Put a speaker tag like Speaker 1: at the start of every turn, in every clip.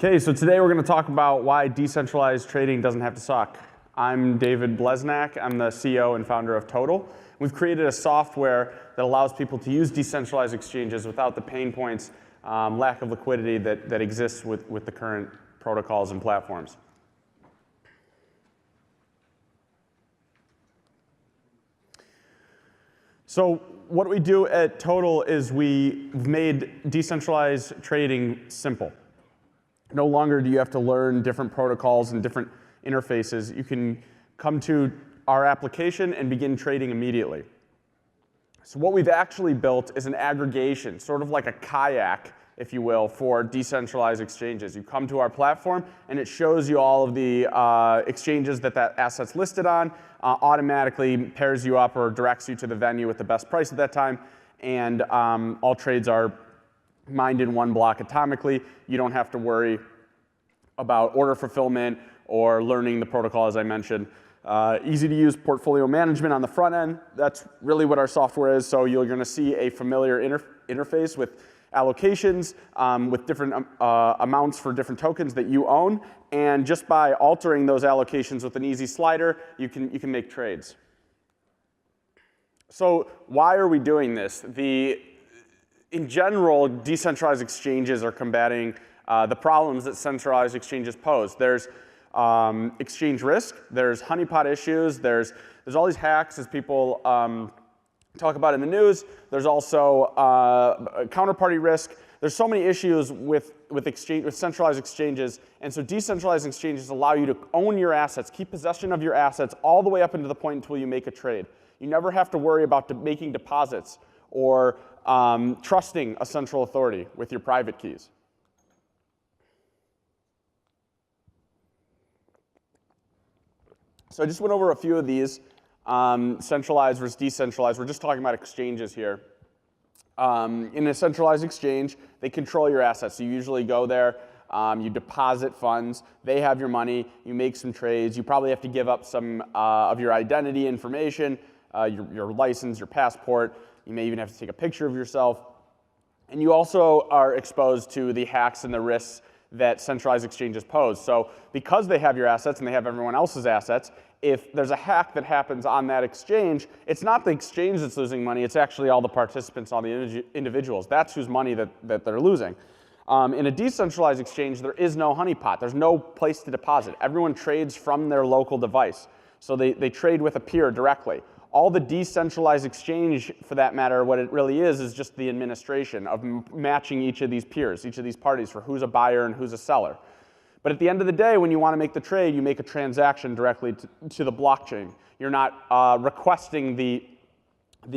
Speaker 1: Okay, so today we're going to talk about why decentralized trading doesn't have to suck. I'm David Blesnak. I'm the CEO and founder of Total. We've created a software that allows people to use decentralized exchanges without the pain points, lack of liquidity that exists with the current protocols and platforms. So what we do at Total is we've made decentralized trading simple. No longer do you have to learn different protocols and different interfaces. You can come to our application and begin trading immediately. So what we've actually built is an aggregation, sort of like a kayak, if you will, for decentralized exchanges. You come to our platform and it shows you all of the exchanges that asset's listed on, automatically pairs you up or directs you to the venue with the best price at that time, and all trades are mined in one block atomically. You don't have to worry about order fulfillment or learning the protocol, as I mentioned. Easy to use portfolio management on the front end. That's really what our software is. So you're going to see a familiar interface with allocations, with different amounts for different tokens that you own. And just by altering those allocations with an easy slider, you can make trades. So why are we doing this? In general, decentralized exchanges are combating the problems that centralized exchanges pose. There's exchange risk, there's honeypot issues, there's all these hacks as people talk about in the news. There's also counterparty risk. There's so many issues with centralized exchanges, and so decentralized exchanges allow you to own your assets, keep possession of your assets all the way up into the point until you make a trade. You never have to worry about making deposits or trusting a central authority with your private keys. So I just went over a few of these, centralized versus decentralized. We're just talking about exchanges here. In a centralized exchange, they control your assets. So you usually go there, you deposit funds, they have your money, you make some trades. You probably have to give up some of your identity information, your license, your passport. You may even have to take a picture of yourself. And you also are exposed to the hacks and the risks that centralized exchanges pose. So because they have your assets and they have everyone else's assets, if there's a hack that happens on that exchange, it's not the exchange that's losing money, it's actually all the participants, all the individuals. That's whose money that they're losing. In a decentralized exchange, there is no honeypot. There's no place to deposit. Everyone trades from their local device. So they trade with a peer directly. All the decentralized exchange, for that matter, what it really is just the administration of matching each of these peers, each of these parties for who's a buyer and who's a seller. But at the end of the day, when you want to make the trade, you make a transaction directly to the blockchain. You're not requesting the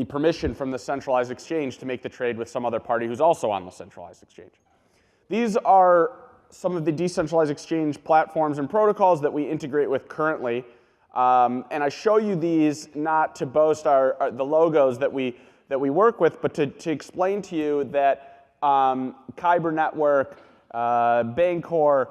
Speaker 1: permission from the centralized exchange to make the trade with some other party who's also on the centralized exchange. These are some of the decentralized exchange platforms and protocols that we integrate with currently. And I show you these not to boast the logos that we work with, but to explain to you that Kyber Network, Bancor,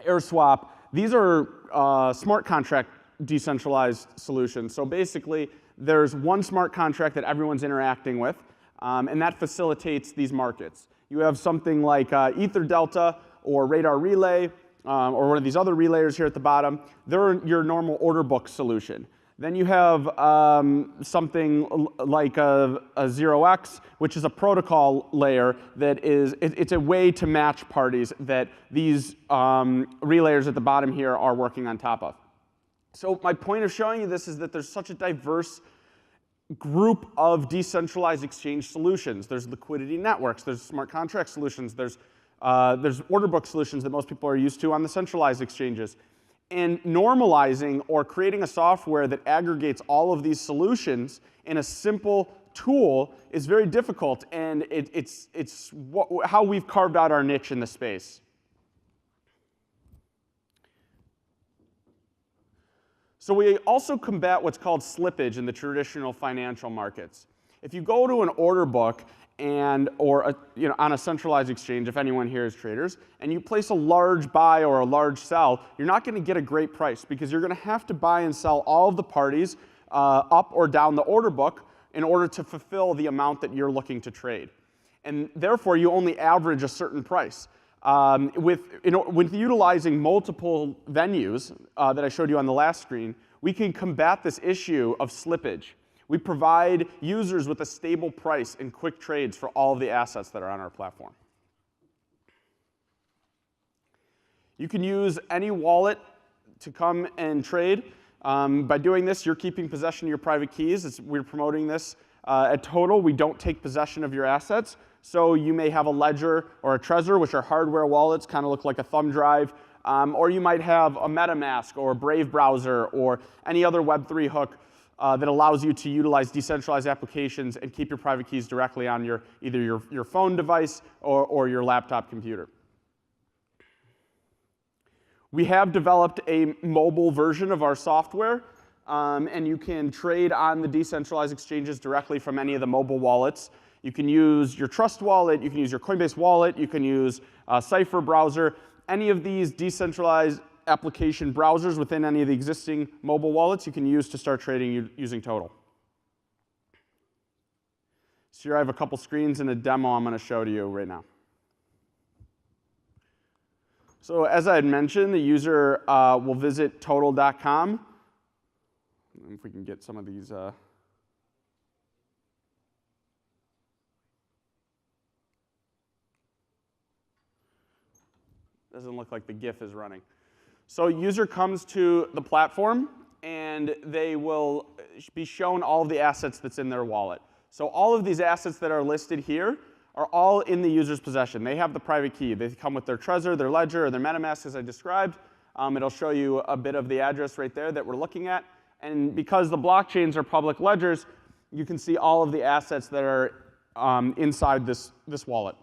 Speaker 1: AirSwap, these are smart contract decentralized solutions. So basically, there's one smart contract that everyone's interacting with, and that facilitates these markets. You have something like EtherDelta or Radar Relay, or one of these other relayers here at the bottom. They're your normal order book solution. Then you have something like a 0x, which is a protocol layer that it's a way to match parties that these relayers at the bottom here are working on top of. So my point of showing you this is that there's such a diverse group of decentralized exchange solutions. There's liquidity networks, there's smart contract solutions, there's order book solutions that most people are used to on the centralized exchanges. And normalizing or creating a software that aggregates all of these solutions in a simple tool is very difficult, and it's how we've carved out our niche in the space. So we also combat what's called slippage in the traditional financial markets. If you go to an order book or on a centralized exchange, if anyone here is traders, and you place a large buy or a large sell, you're not going to get a great price because you're going to have to buy and sell all of the parties up or down the order book in order to fulfill the amount that you're looking to trade. And therefore, you only average a certain price. With utilizing multiple venues that I showed you on the last screen, we can combat this issue of slippage. We provide users with a stable price and quick trades for all of the assets that are on our platform. You can use any wallet to come and trade. By doing this, you're keeping possession of your private keys. We're promoting this at Total. We don't take possession of your assets. So you may have a Ledger or a Trezor, which are hardware wallets, kind of look like a thumb drive. Or you might have a MetaMask or a Brave browser or any other Web3 hook that allows you to utilize decentralized applications and keep your private keys directly on either your phone device or your laptop computer. We have developed a mobile version of our software, and you can trade on the decentralized exchanges directly from any of the mobile wallets. You can use your Trust wallet, you can use your Coinbase wallet, you can use Cypher browser. Any of these decentralized application browsers within any of the existing mobile wallets you can use to start trading using Total. So here I have a couple screens and a demo I'm going to show to you right now. So as I had mentioned, the user will visit total.com. If we can get some of these. Doesn't look like the GIF is running. So user comes to the platform, and they will be shown all of the assets that's in their wallet. So all of these assets that are listed here are all in the user's possession. They have the private key. They come with their Trezor, their Ledger, or their MetaMask, as I described. It'll show you a bit of the address right there that we're looking at. And because the blockchains are public ledgers, you can see all of the assets that are inside this wallet.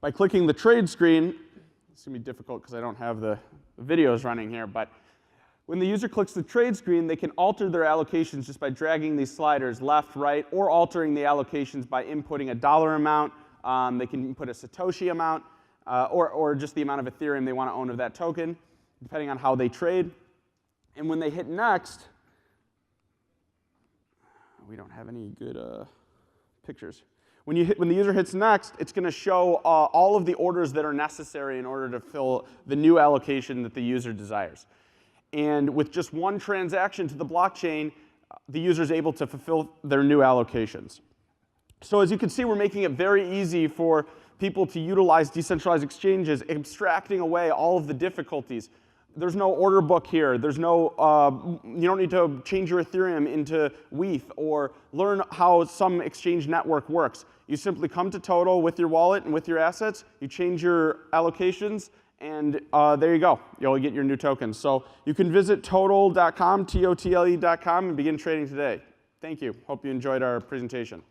Speaker 1: By clicking the trade screen, it's going to be difficult because I don't have the videos running here, but when the user clicks the trade screen, they can alter their allocations just by dragging these sliders left, right, or altering the allocations by inputting a dollar amount. They can input a Satoshi amount, or just the amount of Ethereum they want to own of that token, depending on how they trade. And when they hit next, we don't have any good pictures. When the user hits next, it's going to show all of the orders that are necessary in order to fill the new allocation that the user desires. And with just one transaction to the blockchain, the user is able to fulfill their new allocations. So as you can see, we're making it very easy for people to utilize decentralized exchanges, abstracting away all of the difficulties. There's no order book here. There's no, you don't need to change your Ethereum into WETH or learn how some exchange network works. You simply come to Total with your wallet and with your assets. You change your allocations, and there you go. You'll get your new tokens. So you can visit total.com, totle.com, and begin trading today. Thank you. Hope you enjoyed our presentation.